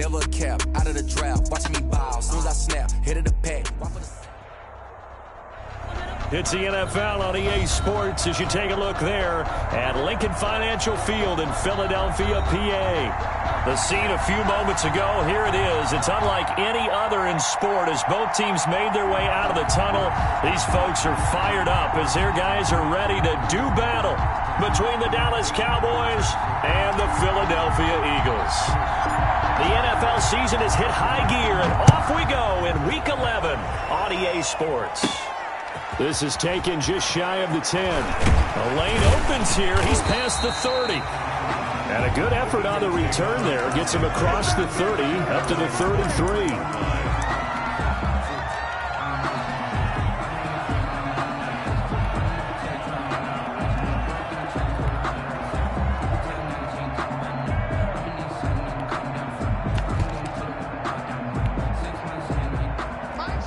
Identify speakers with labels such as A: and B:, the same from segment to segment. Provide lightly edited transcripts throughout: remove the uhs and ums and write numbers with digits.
A: never a cap, out of the drought, watching me bow. As soon as I snap, hit of the pack.
B: It's the NFL on EA Sports as you take a look there at Lincoln Financial Field in Philadelphia, PA. The scene a few moments ago, here it is. It's unlike any other in sport as both teams made their way out of the tunnel. These folks are fired up as their guys are ready to do battle between the Dallas Cowboys and the Philadelphia Eagles. The NFL season has hit high gear, and off we go in Week 11 on EA Sports. This is taken just shy of the 10. The lane opens here. He's past the 30. And a good effort on the return there. Gets him across the 30 up to the 33.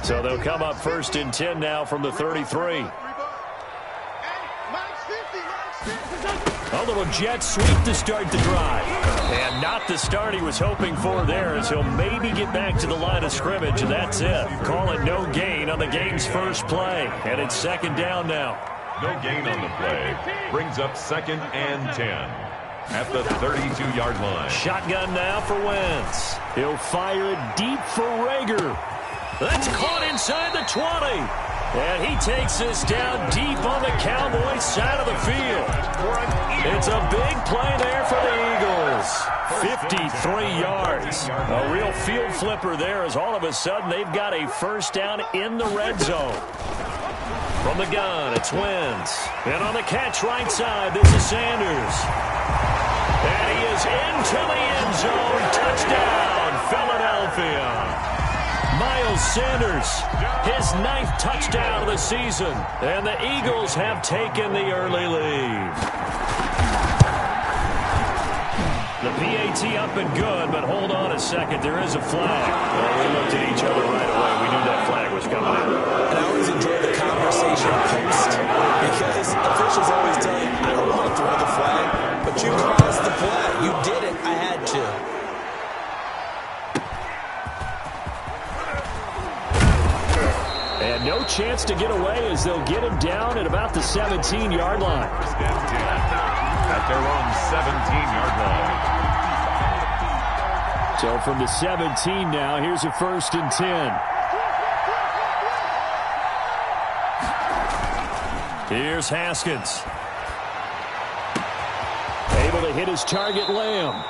B: So they'll come up first and 10 now from the 33. A little jet sweep to start the drive. And not the start he was hoping for there as he'll maybe get back to the line of scrimmage, and that's it. Call it no gain on the game's first play. And it's second down now.
C: No gain on the play. Brings up second and 10 at the 32-yard line.
B: Shotgun now for Wentz. He'll fire it deep for Rager. That's caught inside the 20. And he takes this down deep on the Cowboys side of the field. It's a big play there for the Eagles. 53 yards. A real field flipper there as all of a sudden they've got a first down in the red zone. From the gun, it's Wentz. And on the catch right side, this is Sanders. And he is into the end zone. Touchdown, Philadelphia. Miles Sanders, his 9th touchdown of the season, and the Eagles have taken the early lead. The PAT up and good, but hold on a second, there is a flag. Well, we looked at each other right away. We knew that flag was coming in.
D: And I always enjoy the conversation post because officials always tell you, I don't want to throw the flag, but you caused the play. You did it. I had to.
B: And no chance to get away as they'll get him down at about the 17-yard line.
C: At their own 17-yard line.
B: So from the 17 now, here's a first and 10. Here's Haskins. Able to hit his target, Lamb.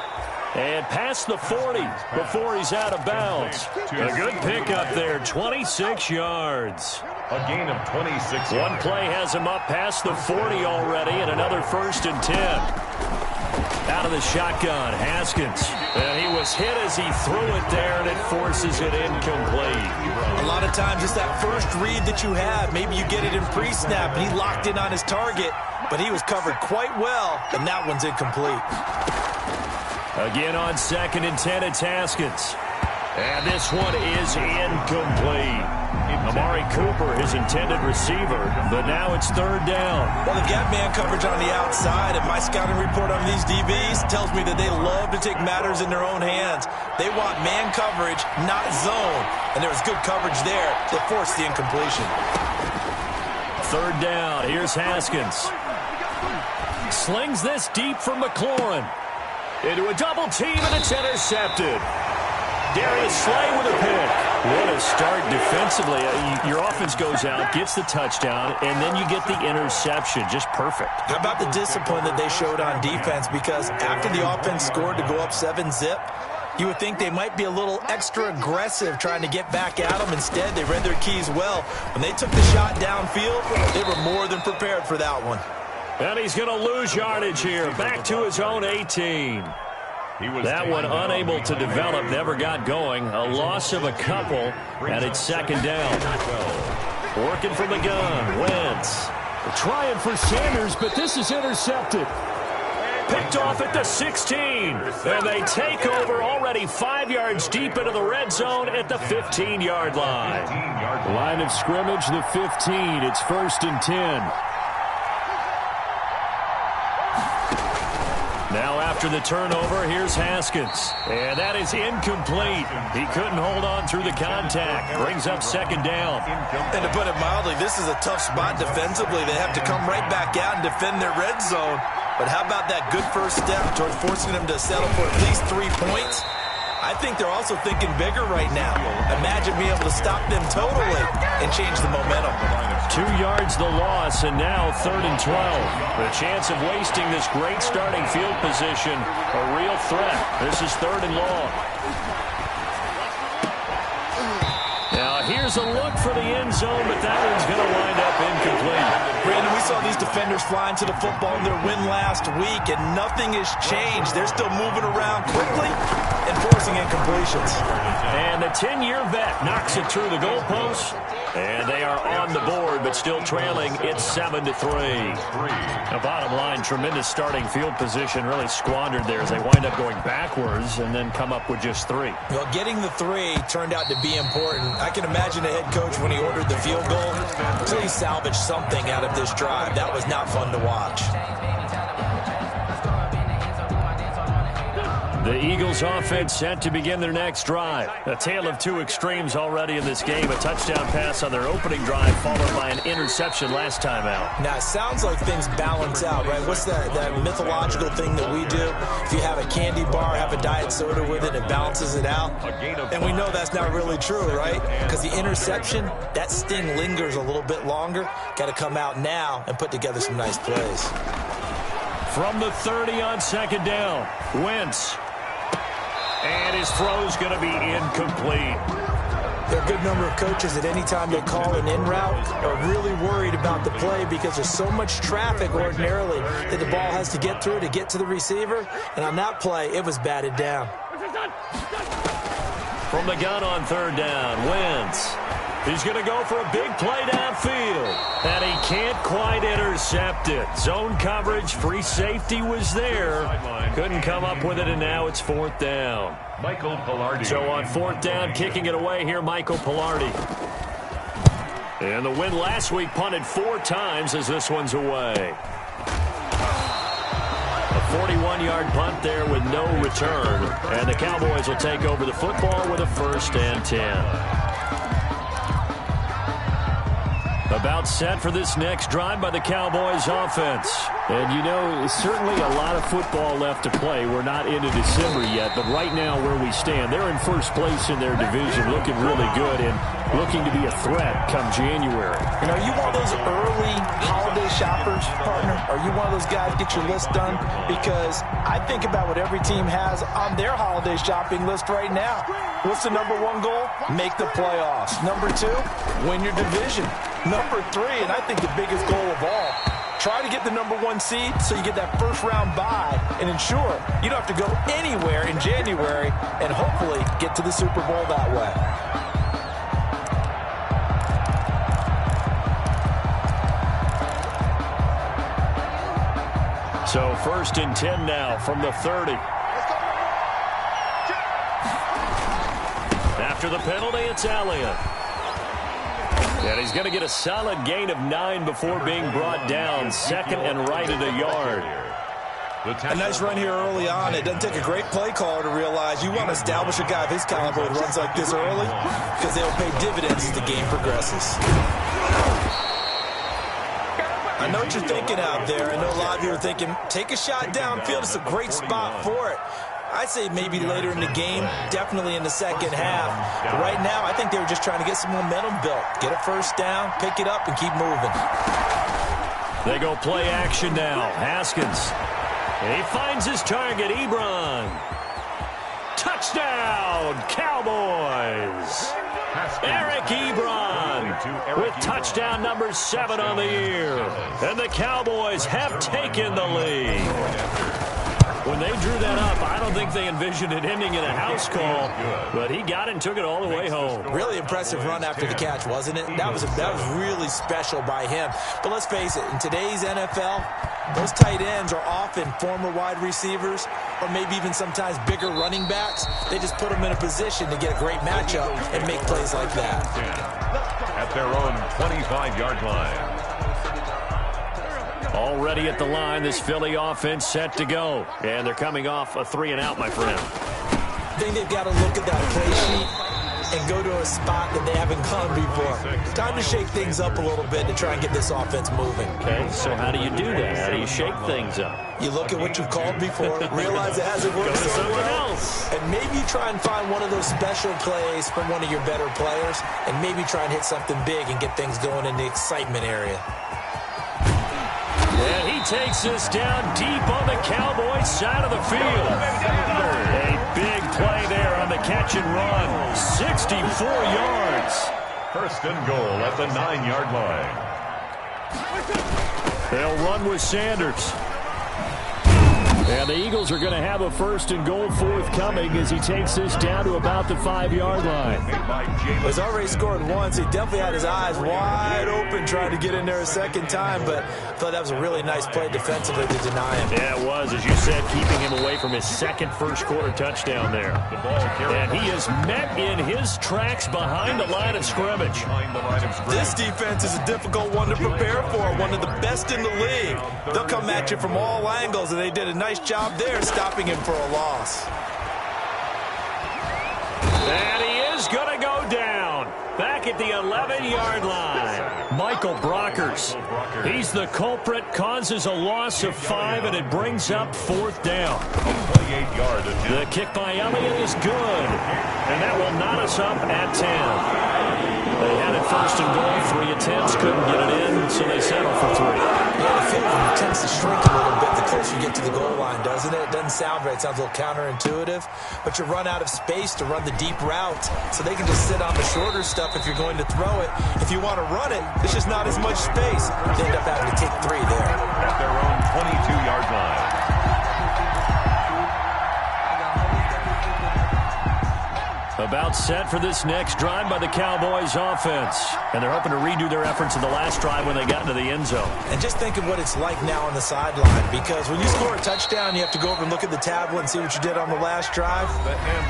B: And past the 40 before he's out of bounds. A good pickup there, 26 yards.
C: A gain of 26 yards.
B: One play has him up past the 40 already, and another first and 10. Out of the shotgun, Haskins. And he was hit as he threw it there, and it forces it incomplete.
D: A lot of times it's that first read that you have. Maybe you get it in pre-snap, and he locked in on his target, but he was covered quite well, and that one's incomplete.
B: Again on second and 10, it's Haskins. And this one is incomplete. Amari Cooper, his intended receiver, but now it's third down.
D: Well, they've got man coverage on the outside, and my scouting report on these DBs tells me that they love to take matters in their own hands. They want man coverage, not zone. And there was good coverage there that forced the incompletion.
B: Third down, here's Haskins. Slings this deep for McLaurin. Into a double team, and it's intercepted. Darius Slay with a pick. What a start defensively. Your offense goes out, gets the touchdown, and then you get the interception. Just perfect.
D: How about the discipline that they showed on defense? Because after the offense scored to go up 7-zip, you would think they might be a little extra aggressive trying to get back at them. Instead, they read their keys well. When they took the shot downfield, they were more than prepared for that one.
B: And he's going to lose yardage here. Back to his own 18. That one unable to develop, never got going. A loss of a couple, and it's second down. Working from the gun, Wentz. Trying for Sanders, but this is intercepted. Picked off at the 16. And they take over already 5 yards deep into the red zone at the 15-yard line. Line of scrimmage, the 15. It's first and 10. Now After the turnover, here's Haskins. And that is incomplete. He couldn't hold on through the contact. Brings up second down.
D: And to put it mildly, this is a tough spot defensively. They have to come right back out and defend their red zone. But how about that good first step towards forcing them to settle for at least 3 points? I think they're also thinking bigger right now. Imagine being able to stop them totally and change the momentum.
B: 2 yards the loss, and now 3rd and 12. The chance of wasting this great starting field position, a real threat. This is 3rd and long. Now here's a look for the end zone, but that one's going to wind up incomplete.
D: Brandon, we saw these defenders flying to the football in their win last week, and nothing has changed. They're still moving around quickly and forcing incompletions.
B: And the 10-year vet knocks it through the goalpost. And they are on the board, but still trailing. It's 7-3. Now, bottom line, tremendous starting field position, really squandered there as they wind up going backwards and then come up with just 3.
D: Well, getting the 3 turned out to be important. I can imagine the head coach when he ordered the field goal. Please salvage something out of this drive. That was not fun to watch.
B: The Eagles offense set to begin their next drive. A tale of 2 extremes already in this game. A touchdown pass on their opening drive followed by an interception last time out.
D: Now, it sounds like things balance out, right? What's that mythological thing that we do? If you have a candy bar, have a diet soda with it, it balances it out. And we know that's not really true, right? Because the interception, that sting lingers a little bit longer. Got to come out now and put together some nice plays.
B: From the 30 on second down, Wentz. And his throw's going to be incomplete.
D: There are a good number of coaches at any time they call an in route are really worried about the play because there's so much traffic ordinarily that the ball has to get through to get to the receiver. And on that play, it was batted down.
B: From the gun on 3rd down, Wentz. He's going to go for a big play downfield. And he can't quite intercept it. Zone coverage, free safety was there. Couldn't come up with it, and now it's 4th down.
C: Michael Pilardi.
B: So on 4th down, kicking it away here, Michael Pilardi. And the win last week punted 4 times as this one's away. A 41-yard punt there with no return. And the Cowboys will take over the football with a 1st and 10. About set for this next drive by the Cowboys offense. And, you know, certainly a lot of football left to play. We're not into December yet, but right now where we stand, they're in first place in their division, looking really good and looking to be a threat come January.
D: You know, you one of those early holiday shoppers, partner? Are you one of those guys get your list done? Because I think about what every team has on their holiday shopping list right now. What's the number 1 goal? Make the playoffs. Number 2, win your division. Number 3, and I think the biggest goal of all, try to get the number 1 seed so you get that first-round bye and ensure you don't have to go anywhere in January and hopefully get to the Super Bowl that way.
B: So 1st and 10 now from the 30. After the penalty, it's Elliott. And he's going to get a solid gain of 9 before being brought down. 2nd and right at a yard.
D: A nice run here early on. It doesn't take a great play caller to realize you want to establish a guy of his caliber who runs like this early because they'll pay dividends as the game progresses. I know what you're thinking out there. I know a lot of you are thinking, take a shot downfield. It's a great spot for it. I'd say maybe later in the game, definitely in the second half. But right now, I think they were just trying to get some momentum built. Get a first down, pick it up, and keep moving.
B: They go play action now. Haskins. He finds his target, Ebron. Touchdown, Cowboys. Eric Ebron with touchdown number 7 on the year. And the Cowboys have taken the lead. When they drew that up, I don't think they envisioned it ending in a house call, but he got it and took it all the way home.
D: Really impressive run after the catch, wasn't it? That was really special by him. But let's face it, in today's NFL, those tight ends are often former wide receivers or maybe even sometimes bigger running backs. They just put them in a position to get a great matchup and make plays like that.
C: At their own 25-yard line.
B: Already at the line, this Philly offense set to go. And they're coming off a 3-and-out, my friend.
D: I think they've got to look at that play sheet and go to a spot that they haven't gone before. Time to shake things up a little bit to try and get this offense moving.
B: Okay, so how do you do that? How do you shake things up?
D: You look at what you've called before, realize it hasn't worked so well, and maybe try and find one of those special plays from one of your better players, and maybe try and hit something big and get things going in the excitement area.
B: And he takes this down deep on the Cowboys side of the field. A big play there on the catch and run. 64 yards.
C: First and goal at the 9-yard line.
B: They'll run with Sanders. And the Eagles are going to have a first and goal forthcoming as he takes this down to about the 5-yard line.
D: He's already scored once. He definitely had his eyes wide open trying to get in there a second time, but I thought that was a really nice play defensively to deny him.
B: Yeah, it was, as you said, keeping him away from his second first-quarter touchdown there. And he is met in his tracks behind the line of scrimmage.
D: This defense is a difficult one to prepare for, one of the best in the league. They'll come at you from all angles, and they did a nice job there stopping him for a loss.
B: And he is going to go down back at the 11-yard line. Michael Brockers. He's the culprit, causes a loss of 5, and it brings up 4th down. The kick by Elliott is good, and that will knot us up at 10. They had it first and goal, 3 attempts, couldn't get it in, so they settle for 3.
D: Yeah, the field tends to shrink a little bit the closer you get to the goal line, doesn't it? It doesn't sound right. It sounds a little counterintuitive, but you run out of space to run the deep route, so they can just sit on the shorter stuff if you're going to throw it. If you want to run it, there's just not as much space. They end up having to take 3 there.
C: At their own 22-yard line.
B: About set for this next drive by the Cowboys offense. And they're hoping to redo their efforts in the last drive when they got into the end zone.
D: And just think of what it's like now on the sideline, because when you score a touchdown, you have to go over and look at the tablet and see what you did on the last drive.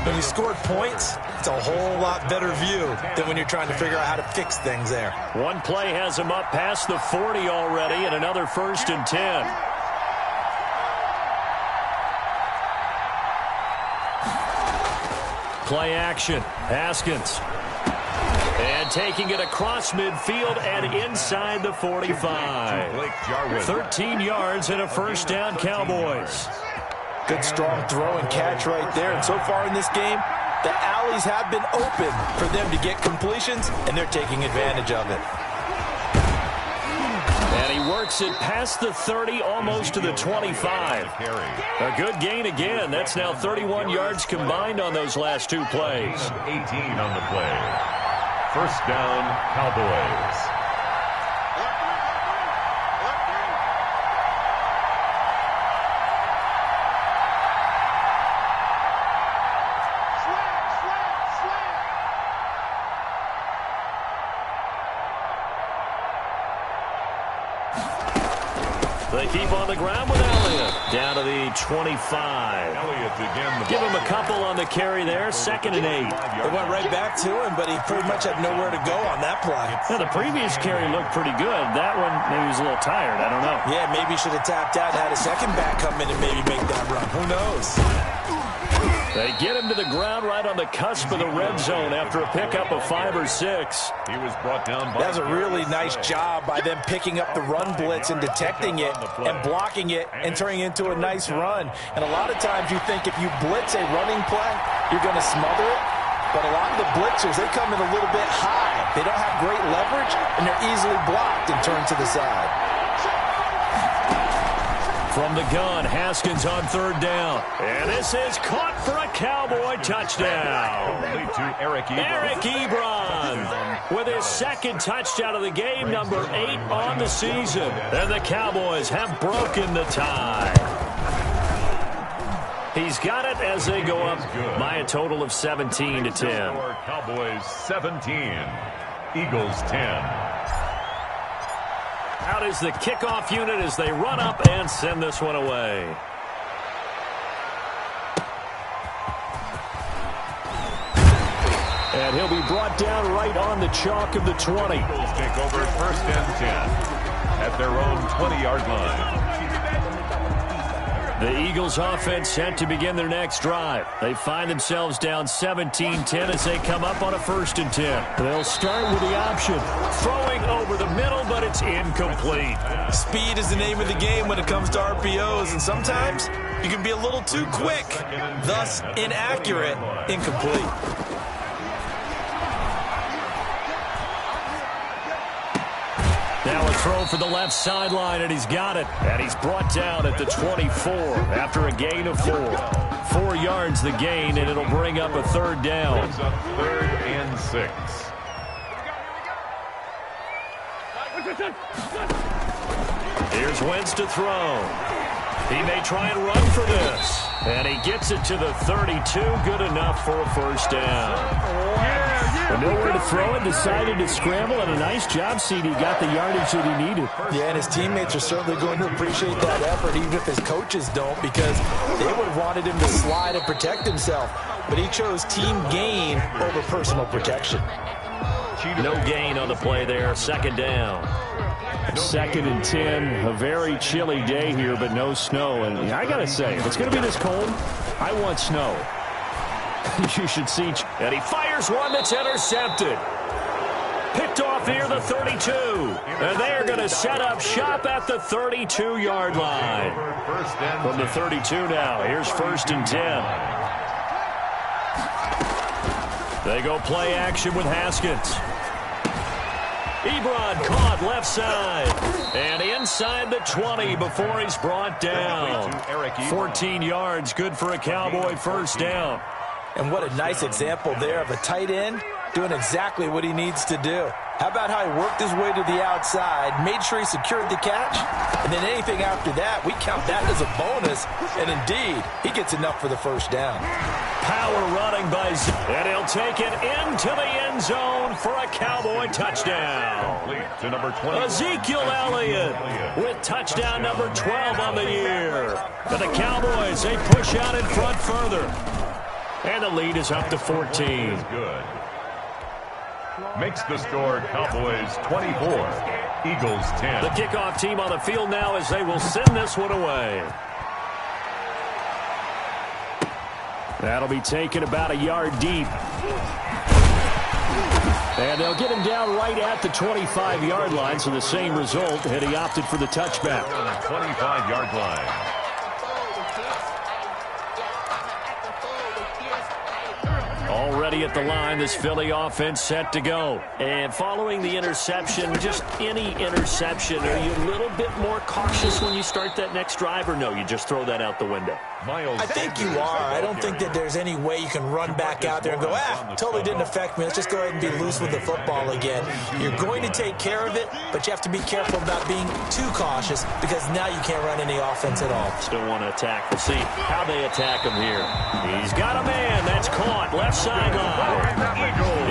D: When you scored points, it's a whole lot better view than when you're trying to figure out how to fix things there.
B: One play has them up past the 40 already, and another 1st and 10. Play action. Haskins. And taking it across midfield and inside the 45. 13 yards and a first down, Cowboys.
D: Good strong throw and catch right there. And so far in this game, the alleys have been open for them to get completions, and they're taking advantage of it.
B: And he works it past the 30, almost to the 25. A good gain again. That's now 31 yards combined on those last 2 plays.
C: 18 on the play. First down, Cowboys.
B: They keep on the ground with Elliott. Down to the 25.
C: Elliott again.
B: Give him a couple on the carry there. 2nd and 8.
D: They went right back to him, but he pretty much had nowhere to go on that play.
B: Now, the previous carry looked pretty good. That one, maybe he was a little tired. I don't know.
D: Yeah, maybe he should have tapped out and had a second back come in and maybe make that run. Who knows?
B: They get him to the ground right on the cusp of the red zone after a pickup of 5 or 6.
C: He was brought down by...
D: That was a really nice job by them picking up the run blitz and detecting it and blocking it and turning it into a nice run. And a lot of times you think if you blitz a running play, you're going to smother it. But a lot of the blitzers, they come in a little bit high. They don't have great leverage, and they're easily blocked and turned to the side.
B: From the gun, Haskins on 3rd down. And this is caught for a Cowboy touchdown.
C: To Eric
B: Ebron with his 2nd touchdown of the game, number 8 on the season. And the Cowboys have broken the tie. He's got it as they go up by a total of 17 to 10.
C: Cowboys 17, Eagles 10.
B: Out is the kickoff unit as they run up and send this one away. And he'll be brought down right on the chalk of the 20.
C: Eagles take over 1st and 10. at their own 20-yard line.
B: The Eagles offense set to begin their next drive. They find themselves down 17-10 as they come up on a 1st and 10. They'll start with the option. Throwing over the middle, but it's incomplete.
D: Speed is the name of the game when it comes to RPOs, and sometimes you can be a little too quick, thus inaccurate, incomplete.
B: Now a throw for the left sideline, and he's got it. And he's brought down at the 24 after a gain of 4. 4 yards the gain, and it'll bring up a 3rd down.
C: Brings up 3rd and 6.
B: Here's Wentz to throw. He may try and run for this. And he gets it to the 32. Good enough for a 1st down. But nowhere to throw it, decided to scramble, and a nice job, CD. Got the yardage that he needed.
D: Yeah, and his teammates are certainly going to appreciate that effort, even if his coaches don't, because they would have wanted him to slide and protect himself. But he chose team gain over personal protection.
B: No gain on the play there. 2nd down. 2nd and 10. A very chilly day here, but no snow. And I got to say, if it's going to be this cold, I want snow. You should see. And he fires one that's intercepted. Picked off near the 32. And they're going to set up shop at the 32-yard line. From the 32 now, here's 1st and 10. They go play action with Haskins. Ebron caught left side. And inside the 20 before he's brought down. 14 yards, good for a Cowboy 1st down.
D: And what a nice example there of a tight end doing exactly what he needs to do. How about how he worked his way to the outside, made sure he secured the catch, and then anything after that, we count that as a bonus. And indeed, he gets enough for the 1st down.
B: Power running by and he'll take it into the end zone for a Cowboy touchdown.
C: To number 20.
B: Ezekiel Elliott with touchdown number 12 on the year. And the Cowboys, they push out in front further. And the lead is up to 14.
C: Good. Makes the score Cowboys 24, Eagles 10.
B: The kickoff team on the field now as they will send this one away. That'll be taken about a yard deep. And they'll get him down right at the 25-yard line, so the same result, and he opted for the touchback.
C: 25-yard line.
B: Already at the line, this Philly offense set to go. And following the interception, just any interception, are you a little bit more cautious when you start that next drive, or no, you just throw that out the window?
D: I think you are. I don't think that there's any way you can run back out there and go, totally didn't affect me. Let's just go ahead and be loose with the football again. You're going to take care of it, but you have to be careful about being too cautious because now you can't run any offense at all.
B: Still want to attack. We'll see how they attack him here. He's got a man. That's caught. Left sideline.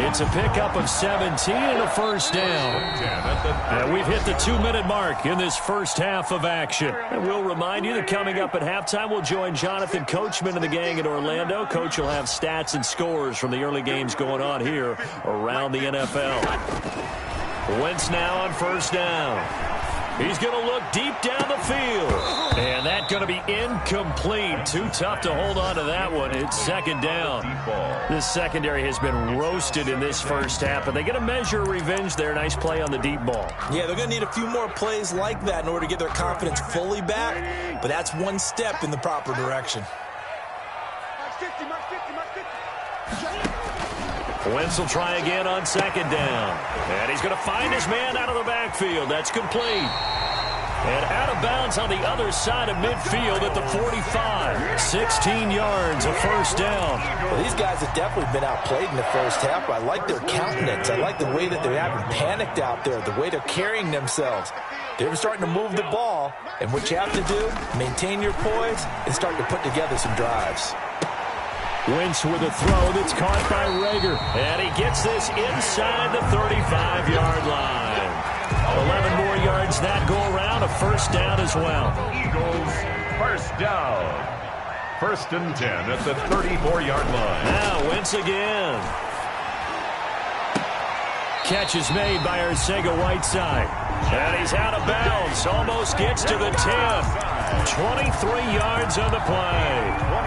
B: It's a pickup of 17 and a 1st down. And we've hit the 2-minute mark in this first half of action. And we'll remind you that coming up at halftime, we'll join Jonathan Coachman and the gang in Orlando. Coach will have stats and scores from the early games going on here around the NFL. Wentz now on 1st down. He's going to look deep down the field. And that's going to be incomplete. Too tough to hold on to that one. It's 2nd down. This secondary has been roasted in this first half, but they get a measure of revenge there. Nice play on the deep ball.
D: Yeah, they're going to need a few more plays like that in order to get their confidence fully back, but that's one step in the proper direction.
B: Wentz will try again on 2nd down. And he's going to find his man out of the backfield. That's complete. And out of bounds on the other side of midfield at the 45. 16 yards, a 1st down.
D: Well, these guys have definitely been outplayed in the first half. I like their countenance. I like the way that they haven't panicked out there, the way they're carrying themselves. They're starting to move the ball. And what you have to do, maintain your poise and start to put together some drives.
B: Wentz with a throw that's caught by Rager. And he gets this inside the 35-yard line. 11 more yards that go around, a 1st down as well.
C: Eagles 1st down. 1st and 10 at the 34-yard line.
B: Now Wentz again. Catch is made by Arcega-Whiteside. And he's out of bounds. Almost gets to the 10. 23 yards on the play.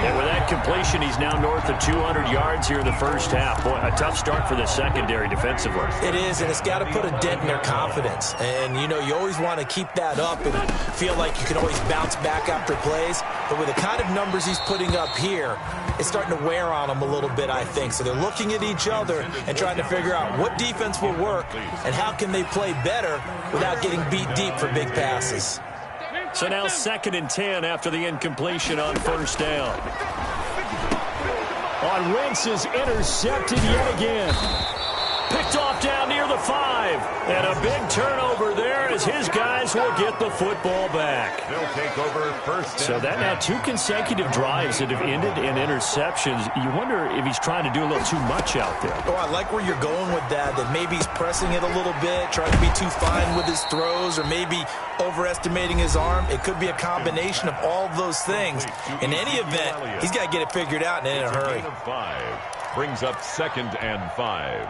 B: And with that completion, he's now north of 200 yards here in the first half. Boy, a tough start for the secondary defensively.
D: It is, and it's got to put a dent in their confidence. And, you know, you always want to keep that up and feel like you can always bounce back after plays. But with the kind of numbers he's putting up here, it's starting to wear on them a little bit, I think. So they're looking at each other and trying to figure out what defense will work and how can they play better without getting beat deep for big passes.
B: So now 2nd and 10 after the incompletion on first down. On Wentz is intercepted yet again. Picked off down near the 5. And a big turnover there as his guys will get the football back.
C: They'll take over first.
B: So that now 2 consecutive drives that have ended in interceptions. You wonder if he's trying to do a little too much out there.
D: Oh, I like where you're going with that maybe he's pressing it a little bit, trying to be too fine with his throws, or maybe overestimating his arm. It could be a combination of all of those things. In any event, he's got to get it figured out and in a hurry.
C: Brings up 2nd and 5.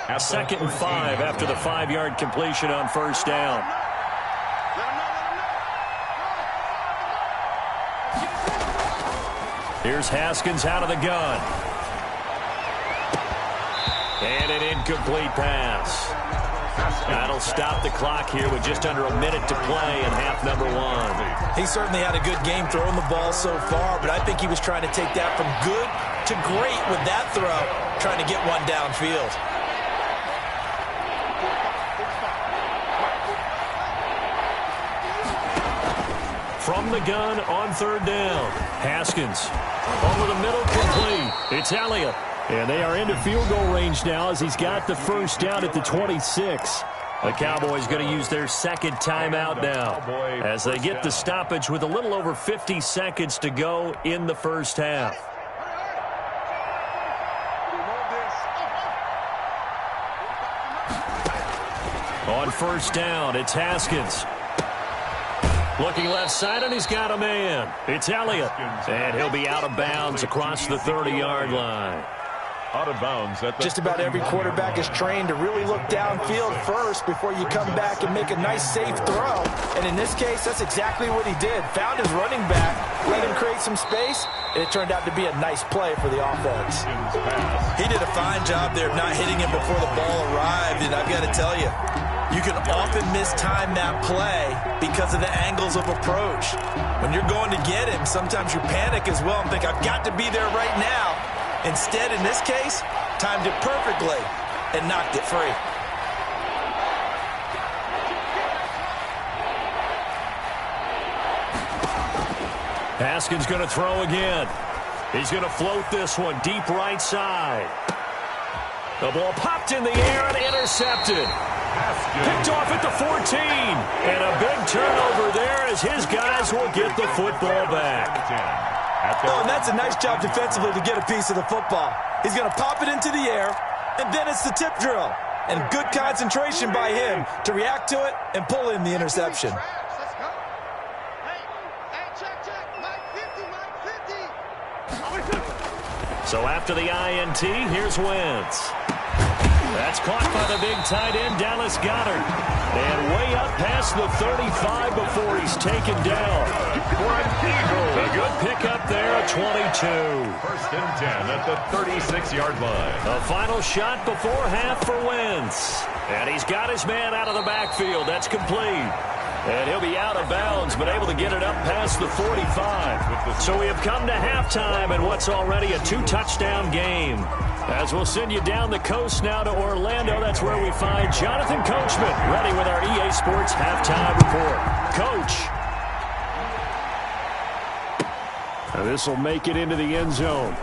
B: 2nd and 5 after the 5-yard completion on first down. Here's Haskins out of the gun. And an incomplete pass. That'll stop the clock here with just under a minute to play in half number 1.
D: He certainly had a good game throwing the ball so far, but I think he was trying to take that from good to great with that throw, trying to get one downfield.
B: From the gun on 3rd down. Haskins over the middle, complete. It's Elliott. And they are into field goal range now as he's got the first down at the 26. The Cowboys going to use their 2nd timeout now as they get the stoppage with a little over 50 seconds to go in the first half. On first down, it's Haskins. Looking left side, and he's got a man. It's Elliott. And he'll be out of bounds across the 30-yard line.
C: Out of bounds at the
D: Just about every quarterback is trained to really look downfield first before you come back and make a nice, safe throw. And in this case, that's exactly what he did. Found his running back, let him create some space, and it turned out to be a nice play for the offense. He did a fine job there of not hitting him before the ball arrived, and I've got to tell you, you can often mistime that play because of the angles of approach. When you're going to get him, sometimes you panic as well and think, I've got to be there right now. Instead, in this case, timed it perfectly and knocked it free.
B: Haskins going to throw again. He's going to float this one deep right side. The ball popped in the air and intercepted. Picked off at the 14. And a big turnover there as his guys will get the football back.
D: Oh, and that's a nice job defensively to get a piece of the football. He's going to pop it into the air, and then it's the tip drill. And good concentration by him to react to it and pull in the interception.
B: So after the INT, here's Wentz. That's caught by the big tight end, Dallas Goedert. And way up past the 35 before he's taken down. A good pickup there at 22.
C: 1st and 10 at the 36-yard line.
B: A final shot before half for Wentz. And he's got his man out of the backfield. That's complete. And he'll be out of bounds, but able to get it up past the 45. So we have come to halftime in what's already a 2-touchdown game. As we'll send you down the coast now to Orlando, that's where we find Jonathan Coachman, ready with our EA Sports halftime report. Coach. This will make it into the end zone.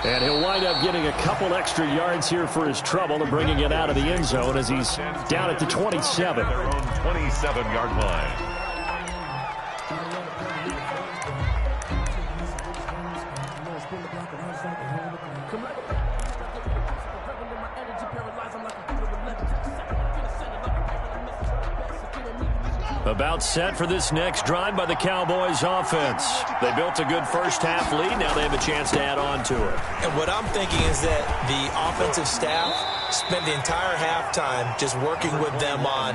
B: And he'll wind up getting a couple extra yards here for his trouble and bringing it out of the end zone as he's down at the 27.
C: Their own 27-yard line.
B: About set for this next drive by the Cowboys offense. They built a good first-half lead. Now they have a chance to add on to it.
D: And what I'm thinking is that the offensive staff spent the entire halftime just working with them on,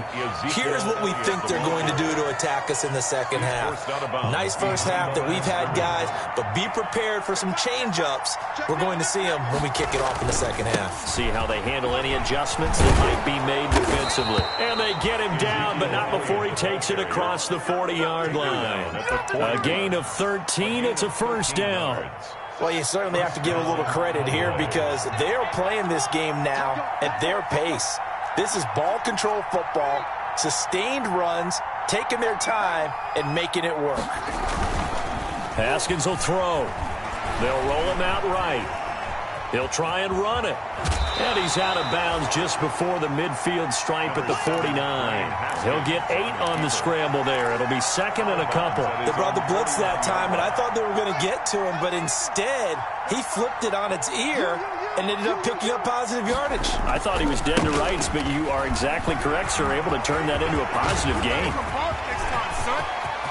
D: here's what we think they're going to do to attack us in the second half. Nice first half that we've had, guys, but be prepared for some change-ups. We're going to see them when we kick it off in the second half.
B: See how they handle any adjustments that might be made defensively. And they get him down, but not before he takes it across the 40-yard line. A gain of 13. It's a first down.
D: Well, you certainly have to give a little credit here because they're playing this game now at their pace. This is ball control football, sustained runs, taking their time, and making it work.
B: Haskins will throw. They'll roll him out right. He'll try and run it. And he's out of bounds just before the midfield stripe at the 49. He'll get 8 on the scramble there. It'll be second and a couple.
D: They brought the blitz that time, and I thought they were going to get to him, but instead, he flipped it on its ear and ended up picking up positive yardage.
B: I thought he was dead to rights, but you are exactly correct, sir. Able to turn that into a positive gain.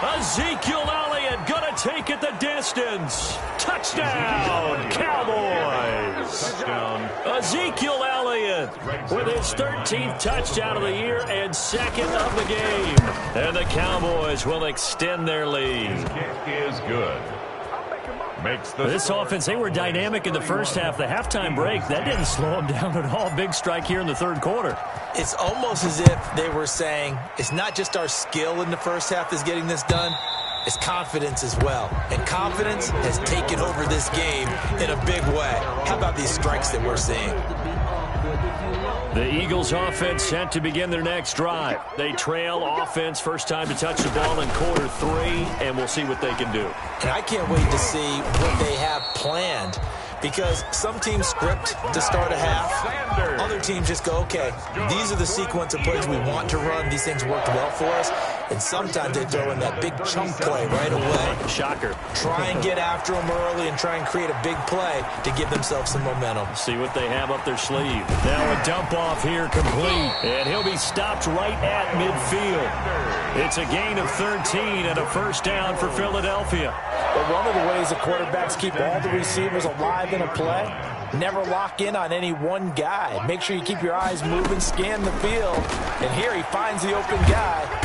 B: Ezekiel Elliott going to take it the distance. Touchdown, Cowboys. Touchdown. Ezekiel Elliott with his 13th touchdown of the year and second of the game. And the Cowboys will extend their lead.
C: His kick is good.
B: This offense, they were dynamic in the first half. The halftime break, that didn't slow them down at all. Big strike here in the third quarter.
D: It's almost as if they were saying, it's not just our skill in the first half that's getting this done, it's confidence as well. And confidence has taken over this game in a big way. How about these strikes that we're seeing?
B: The Eagles offense set to begin their next drive. They trail offense, first time to touch the ball in quarter 3, and we'll see what they can do.
D: And I can't wait to see what they have planned, because some teams script to start a half. Other teams just go, okay, these are the sequence of plays we want to run. These things worked well for us. And sometimes they throw in that big chunk play right away.
B: Shocker.
D: Try and get after them early and try and create a big play to give themselves some momentum.
B: See what they have up their sleeve. Now a dump off here complete. And he'll be stopped right at midfield. It's a gain of 13 and a first down for Philadelphia.
D: But one of the ways the quarterbacks keep all the receivers alive in a play, never lock in on any one guy. Make sure you keep your eyes moving, scan the field. And here he finds the open guy.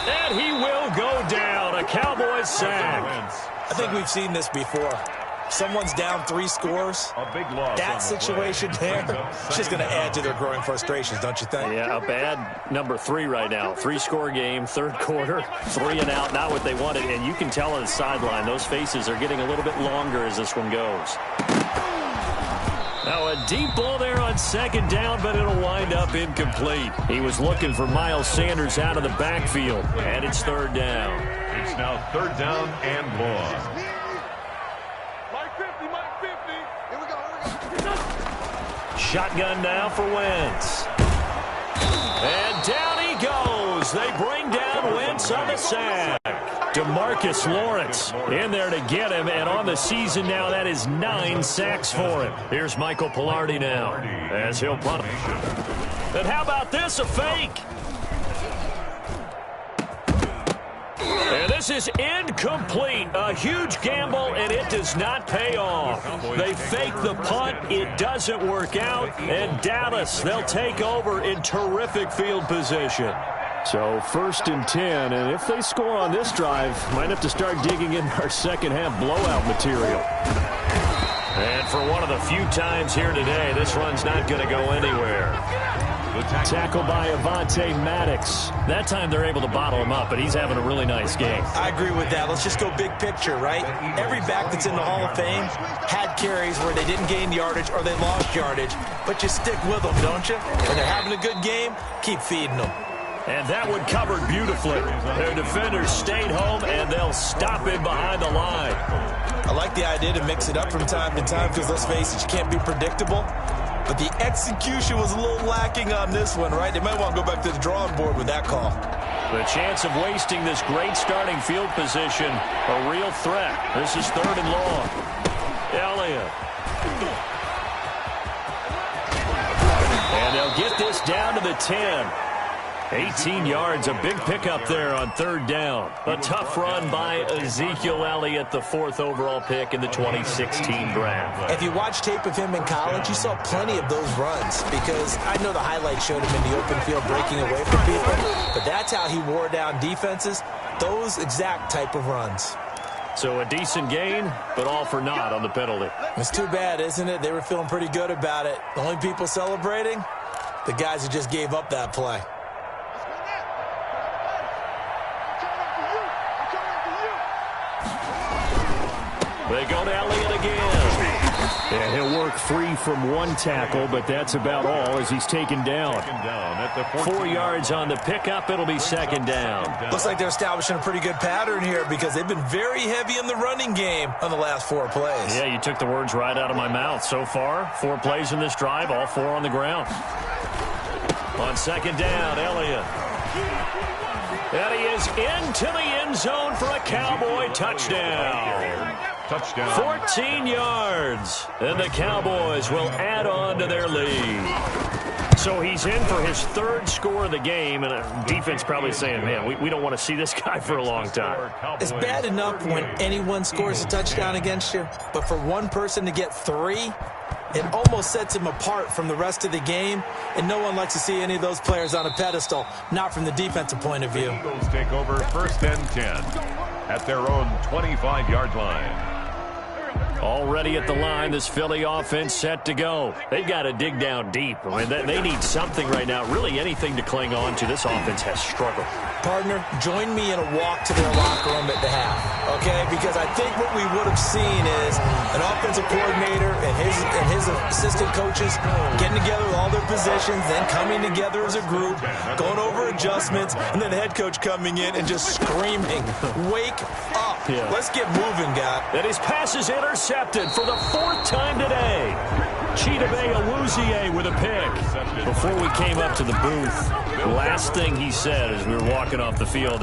B: And he will go down. A Cowboys sack.
D: I think we've seen this before. Someone's down 3 scores.
C: A big loss.
D: That situation there, it's just going to add to their growing frustrations, don't you think?
B: Yeah, a bad number 3 right now. 3-score game, third quarter, 3 and out, not what they wanted. And you can tell on the sideline, those faces are getting a little bit longer as this one goes. Now a deep ball there on second down, but it'll wind up incomplete. He was looking for Miles Sanders out of the backfield, and it's third down.
C: It's now third down and long.
B: Shotgun now for Wentz. And down he goes. They bring down Wentz on the sack. DeMarcus Lawrence in there to get him, and on the season now, that is 9 sacks for him. Here's Michael Pilardi now as he'll punt. And how about this, a fake? And this is incomplete. A huge gamble, and it does not pay off. They fake the punt. It doesn't work out. And Dallas, they'll take over in terrific field position. So 1st and 10, and if they score on this drive, might have to start digging in our second half blowout material. And for one of the few times here today, this run's not going to go anywhere. Tackle by Avonte Maddox. That time they're able to bottle him up, but he's having a really nice game.
D: I agree with that. Let's just go big picture, right? Every back that's in the Hall of Fame had carries where they didn't gain yardage or they lost yardage, but you stick with them, don't you? When they're having a good game, keep feeding them.
B: And that one covered beautifully. Their defenders stayed home, and they'll stop him behind the line.
D: I like the idea to mix it up from time to time because, let's face it, you can't be predictable. But the execution was a little lacking on this one, right? They might want to go back to the drawing board with that call.
B: The chance of wasting this great starting field position, a real threat. This is third and long. Elliott. And they'll get this down to the 10. 18 yards, a big pickup there on third down. A tough run by Ezekiel Elliott, the 4th overall pick in the 2016 draft.
D: If you watch tape of him in college, you saw plenty of those runs, because I know the highlights showed him in the open field breaking away from people, but that's how he wore down defenses, those exact type of runs.
B: So a decent gain, but all for naught on the penalty.
D: It's too bad, isn't it? They were feeling pretty good about it. The only people celebrating, the guys who just gave up that play.
B: They go to Elliott again. And he'll work free from one tackle, but that's about all as he's taken down.
C: At the
B: 4 yards on the pickup. It'll be second down.
D: Looks like they're establishing a pretty good pattern here, because they've been very heavy in the running game on the last 4 plays.
B: Yeah, you took the words right out of my mouth. So far, 4 plays in this drive, all 4 on the ground. On second down, Elliott. And he is into the end zone for a Cowboy touchdown. 14 yards. And the Cowboys will add on to their lead. So he's in for his 3rd score of the game, and defense probably saying, man, we don't want to see this guy for a long time.
D: It's bad enough when anyone scores a touchdown against you, but for one person to get 3, it almost sets him apart from the rest of the game, and no one likes to see any of those players on a pedestal, not from the defensive point of view.
C: Eagles take over 1st and 10 at their own 25-yard line.
B: Already at the line, this Philly offense set to go. They've got to dig down deep. I mean, they need something right now, really anything to cling on to. This offense has struggled.
D: Partner, join me in a walk to their locker room at the half, okay? Because I think what we would have seen is an offensive coordinator and his assistant coaches getting together with all their positions, then coming together as a group, going over adjustments, and then the head coach coming in and just screaming, wake up. Yeah. Let's get moving, guy.
B: And his pass is intercepted for the 4th time today. Chidobe Awuzie with a pick. Before we came up to the booth, the last thing he said as we were walking off the field,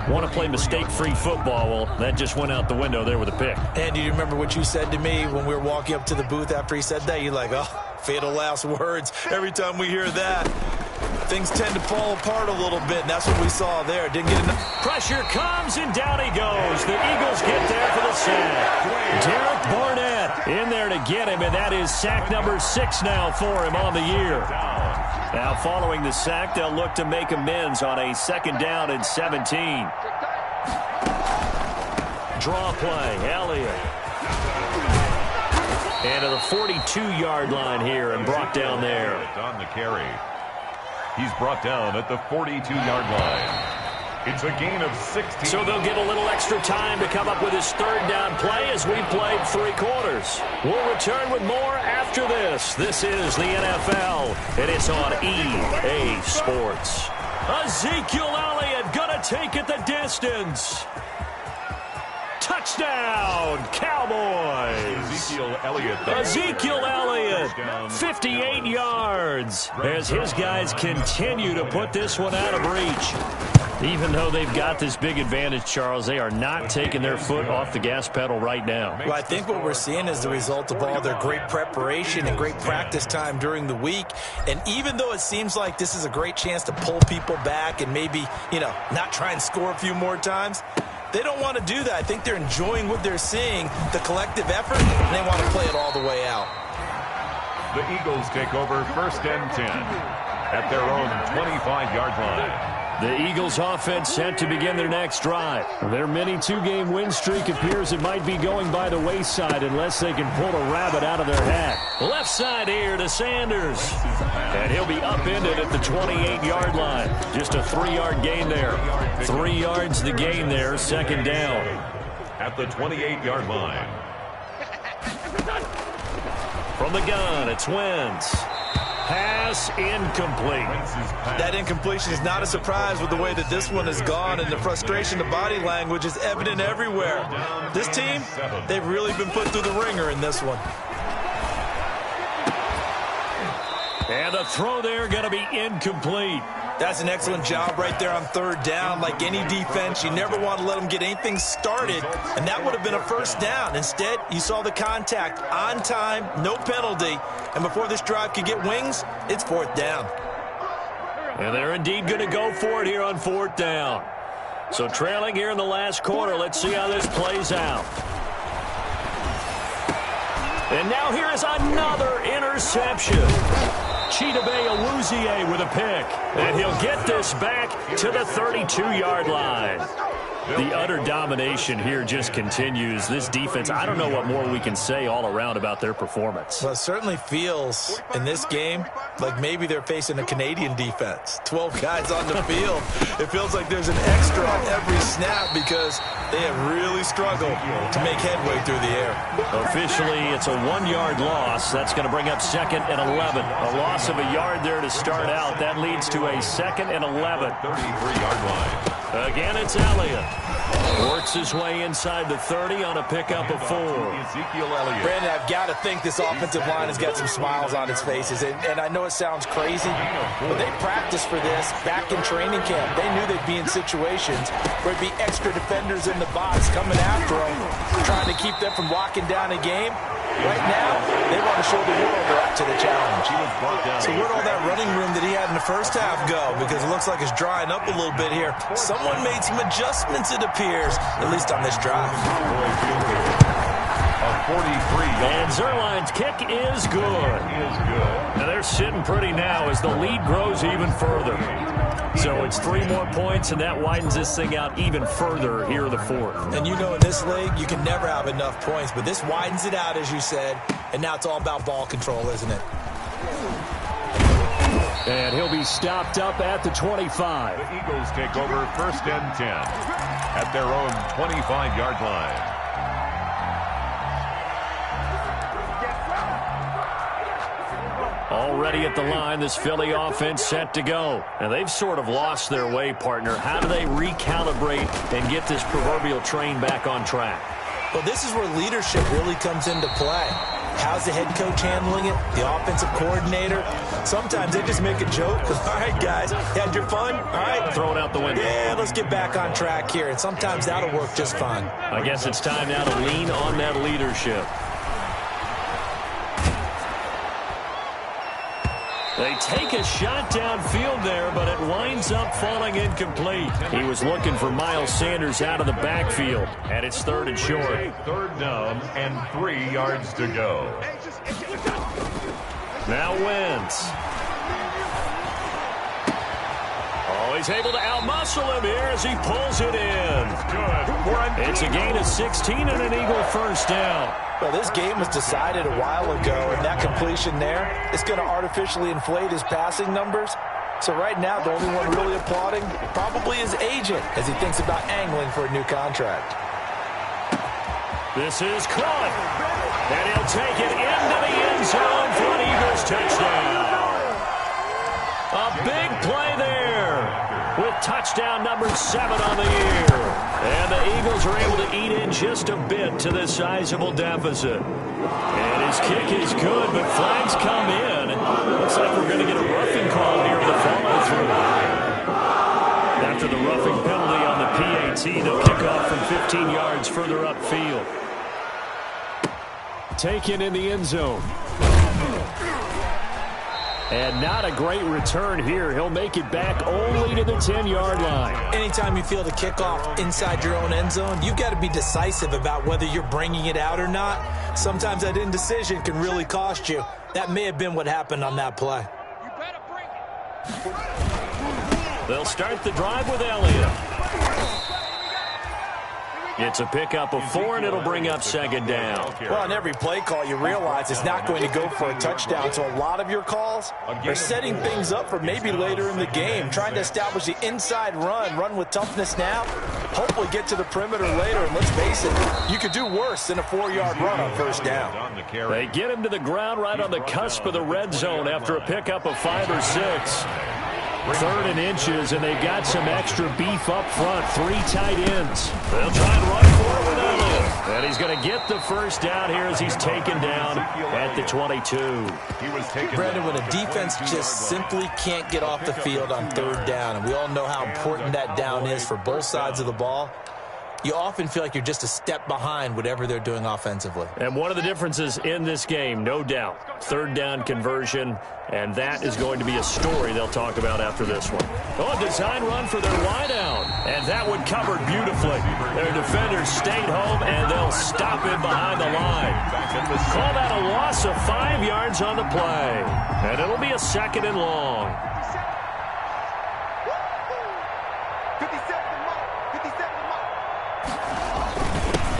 B: want to play mistake-free football. Well, that just went out the window there with a pick.
D: And do you remember what you said to me when we were walking up to the booth after he said that? You're like, oh, fatal last words. Every time we hear that, things tend to fall apart a little bit, and that's what we saw there. Didn't get enough.
B: Pressure comes, and down he goes. The Eagles get there for the sack. Derek Barnett in there to get him, and that is sack number 6 now for him on the year. Now, following the sack, they'll look to make amends on a 2nd down and 17. Draw play, Elliott. And to the 42-yard line here and brought down there.
C: On the carry. He's brought down at the 42-yard line. It's a gain of 16.
B: So they'll get a little extra time to come up with his 3rd down play as we've played 3 quarters. We'll return with more after this. This is the NFL, and it's on EA Sports. Ezekiel Elliott gonna take it the distance. Touchdown, Cowboys! Ezekiel Elliott, 58 yards, as his guys continue to put this one out of reach. Even though they've got this big advantage, Charles, they are not taking their foot off the gas pedal right now.
D: Well, I think what we're seeing is the result of all their great preparation and great practice time during the week. And even though it seems like this is a great chance to pull people back and maybe, not try and score a few more times, they don't want to do that. I think they're enjoying what they're seeing, the collective effort, and they want to play it all the way out.
C: The Eagles take over 1st and 10 at their own 25-yard line.
B: The Eagles offense set to begin their next drive. Their mini 2-game win streak appears it might be going by the wayside unless they can pull a rabbit out of their hat. Left side here to Sanders. And he'll be upended at the 28-yard line. Just a 3-yard gain there. 3 yards the gain there, 2nd down.
C: At the 28-yard line.
B: From the gun, it's Wentz. Pass incomplete.
D: That incompletion is not a surprise with the way that this one has gone, and the frustration, the body language is evident everywhere. This team, they've really been put through the ringer in this one.
B: And the throw there going to be incomplete.
D: That's an excellent job right there on 3rd down. Like any defense, you never want to let them get anything started, and that would have been a 1st down. Instead, you saw the contact on time, no penalty, and before this drive could get wings, it's 4th down.
B: And they're indeed going to go for it here on 4th down. So trailing here in the last quarter. Let's see how this plays out. And now here is another interception. Chidobe Awuzie with a pick. And he'll get this back to the 32-yard line. The utter domination here just continues. This defense, I don't know what more we can say all around about their performance.
D: Well, it certainly feels in this game like maybe they're facing a Canadian defense. 12 guys on the field. It feels like there's an extra on every snap because they have really struggled to make headway through the air.
B: Officially, it's a 1-yard loss. That's going to bring up 2nd and 11. A loss of a yard there to start out. That leads to a 2nd and 11.
C: 33-yard line.
B: Again, it's Elliott. Works his way inside the 30 on a pickup of 4.
C: Ezekiel Elliott.
D: Brandon, I've got to think this offensive line has got some smiles on its faces. And I know it sounds crazy, but they practiced for this back in training camp. They knew they'd be in situations where it'd be extra defenders in the box coming after them, trying to keep them from locking down a game. Right now, they want to show the world they're up to the challenge. So where'd all that running room that he had in the first half go? Because it looks like it's drying up a little bit here. Someone made some adjustments, it appears, at least on this drive.
C: A 43.
B: And Zerline's kick is good. Now they're sitting pretty now as the lead grows even further. So it's 3 more points, and that widens this thing out even further here in the 4th.
D: And you know in this league, you can never have enough points, but this widens it out, as you said, and now it's all about ball control, isn't it?
B: And he'll be stopped up at the 25.
C: The Eagles take over 1st and 10 at their own 25-yard line.
B: Already at the line, this Philly offense set to go. And they've sort of lost their way, partner. How do they recalibrate and get this proverbial train back on track?
D: Well, this is where leadership really comes into play. How's the head coach handling it? The offensive coordinator? Sometimes they just make a joke. All right, guys, had your fun? All right.
B: Throw it out the window.
D: Yeah, let's get back on track here. And sometimes that'll work just fine.
B: I guess it's time now to lean on that leadership. They take a shot downfield there, but it winds up falling incomplete. He was looking for Miles Sanders out of the backfield, and it's 3rd and short.
C: 3rd down and 3 yards to go.
B: Now Wentz. Oh, he's able to outmuscle him here as he pulls it in. It's a gain of 16 and an Eagle 1st down.
D: Well, this game was decided a while ago, and that completion there is going to artificially inflate his passing numbers. So right now, the only one really applauding probably his agent as he thinks about angling for a new contract.
B: This is caught, and he'll take it into the end zone for an Eagles touchdown. A big play there with touchdown number 7 on the year. And the Eagles are able to eat in just a bit to this sizable deficit. And his kick is good, but flags come in. Looks like we're going to get a roughing call here with the follow-through. After the roughing penalty on the PAT, they'll kick off from 15 yards further upfield. Taken in the end zone. And not a great return here. He'll make it back only to the 10-yard line.
D: Anytime you field a kickoff inside your own end zone, you've got to be decisive about whether you're bringing it out or not. Sometimes that indecision can really cost you. That may have been what happened on that play.
B: They'll start the drive with Elliott. It's a pickup of 4, and it'll bring up 2nd down.
D: Well, on every play call, you realize it's not going to go for a touchdown. So a lot of your calls are setting things up for maybe later in the game, trying to establish the inside run with toughness now, hopefully get to the perimeter later. And let's face it, you could do worse than a 4-yard run on 1st down.
B: They get him to the ground right on the cusp of the red zone after a pickup of 5 or 6. 3rd and inches, and they've got some extra beef up front. 3 tight ends. They'll try and run for it with Elliott. And he's going to get the 1st down here as he's taken down at the 22.
D: Brandon, when a defense just simply can't get off the field on 3rd down, and we all know how important that down is for both sides of the ball, you often feel like you're just a step behind whatever they're doing offensively.
B: And one of the differences in this game, no doubt, third down conversion, and that is going to be a story they'll talk about after this one. Oh, a design run for their wideout, and that one covered beautifully. Their defenders stayed home, and they'll stop him behind the line. Call that a loss of 5 yards on the play, and it'll be a 2nd and long.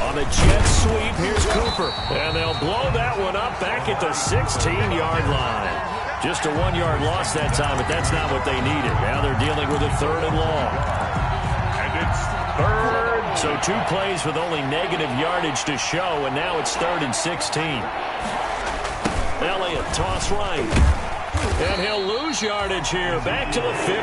B: On the jet sweep, here's Cooper. And they'll blow that one up back at the 16-yard line. Just a 1-yard loss that time, but that's not what they needed. Now they're dealing with a 3rd and long.
C: And it's 3rd.
B: So 2 plays with only negative yardage to show, and now it's 3rd and 16. Elliott, toss right. And he'll lose yardage here, back to the 15.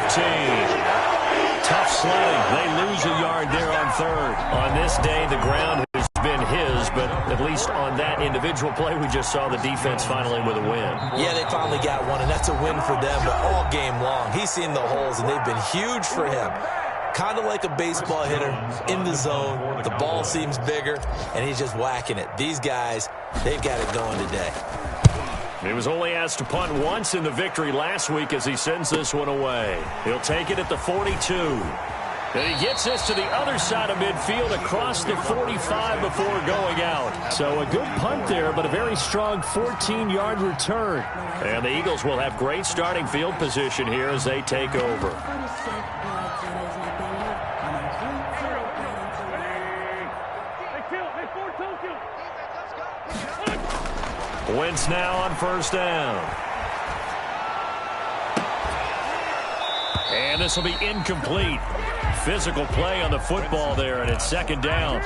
B: Tough sledding. They lose a yard there on 3rd. On this day, the ground has been his, but at least on that individual play, we just saw the defense finally with a win.
D: Yeah, they finally got one, and that's a win for them, but all game long, he's seen the holes, and they've been huge for him. Kind of like a baseball hitter in the zone. The ball seems bigger, and he's just whacking it. These guys, they've got it going today.
B: He was only asked to punt once in the victory last week as he sends this one away. He'll take it at the 42. And he gets this to the other side of midfield across the 45 before going out. So a good punt there, but a very strong 14-yard return. And the Eagles will have great starting field position here as they take over. Wentz now on 1st down. And this will be incomplete. Physical play on the football there, and it's 2nd down.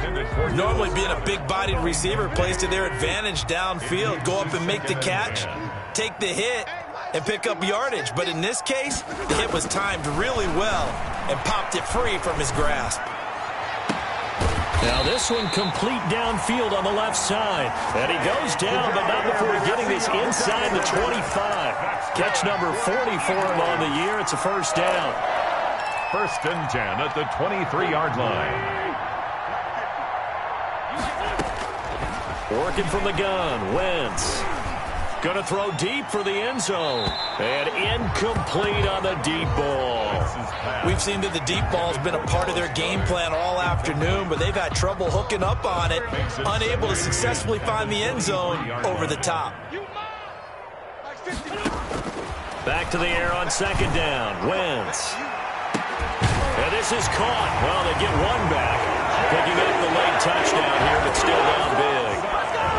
D: Normally being a big-bodied receiver plays to their advantage downfield. Go up and make the catch, take the hit, and pick up yardage. But in this case, the hit was timed really well and popped it free from his grasp.
B: Now this one complete downfield on the left side. And he goes down, but not before getting this inside the 25. Catch number 40 for him on the year. It's a 1st down.
C: 1st and 10 at the 23-yard line.
B: Working from the gun, Wentz. Going to throw deep for the end zone. And incomplete on the deep ball.
D: We've seen that the deep ball's been a part of their game plan all afternoon, but they've had trouble hooking up on it, unable to successfully find the end zone over the top.
B: Back to the air on 2nd down, Wentz. And this is caught. Well, they get one back. Picking up the late touchdown here, but still down big.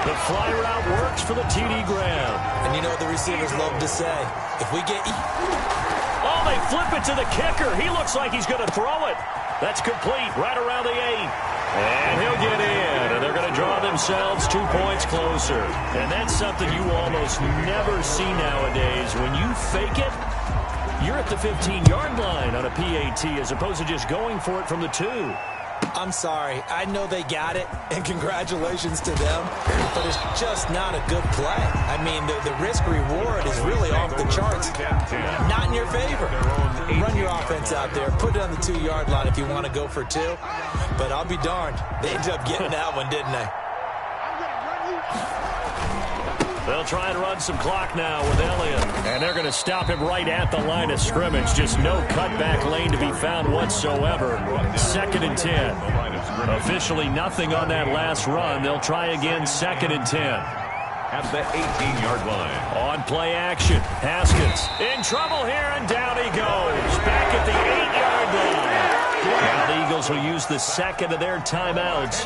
B: The fly route works for the TD Graham.
D: And you know what the receivers love to say? If we get...
B: Oh, they flip it to the kicker. He looks like he's going to throw it. That's complete right around the 8. And he'll get in. And they're going to draw themselves 2 points closer. And that's something you almost never see nowadays. When you fake it, you're at the 15-yard line on a PAT as opposed to just going for it from the 2.
D: I'm sorry. I know they got it, and congratulations to them, but it's just not a good play. I mean, the risk-reward is really off the charts. Not in your favor. Run your offense out there. Put it on the 2-yard line if you want to go for 2. But I'll be darned. They ended up getting that one, didn't they?
B: They'll try and run some clock now with Elliott. And they're going to stop him right at the line of scrimmage. Just no cutback lane to be found whatsoever. 2nd and 10. Officially nothing on that last run. They'll try again 2nd and 10.
C: At the 18-yard line.
B: On play action. Haskins in trouble here, and down he goes. Back at the 8-yard line. Now the Eagles will use the 2nd of their timeouts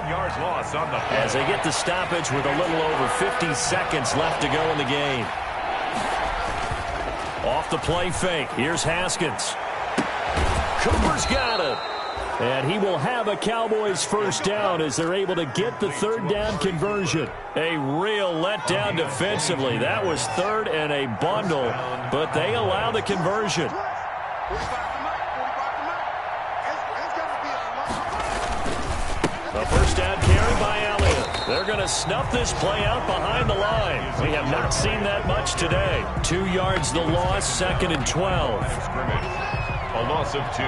B: as they get the stoppage with a little over 50 seconds left to go in the game. Off the play fake. Here's Haskins. Cooper's got it. And he will have a Cowboys 1st down as they're able to get the 3rd down conversion. A real letdown defensively. That was 3rd and a bundle, but they allow the conversion. A 1st down carry by Elliott. They're going to snuff this play out behind the line. We have not seen that much today. 2 yards the loss, 2nd and 12.
C: A loss of 2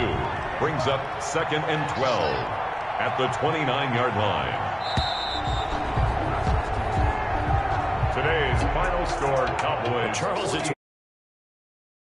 C: brings up 2nd and 12. at the 29-yard line. Today's final score, Cowboys.
B: Charles, it's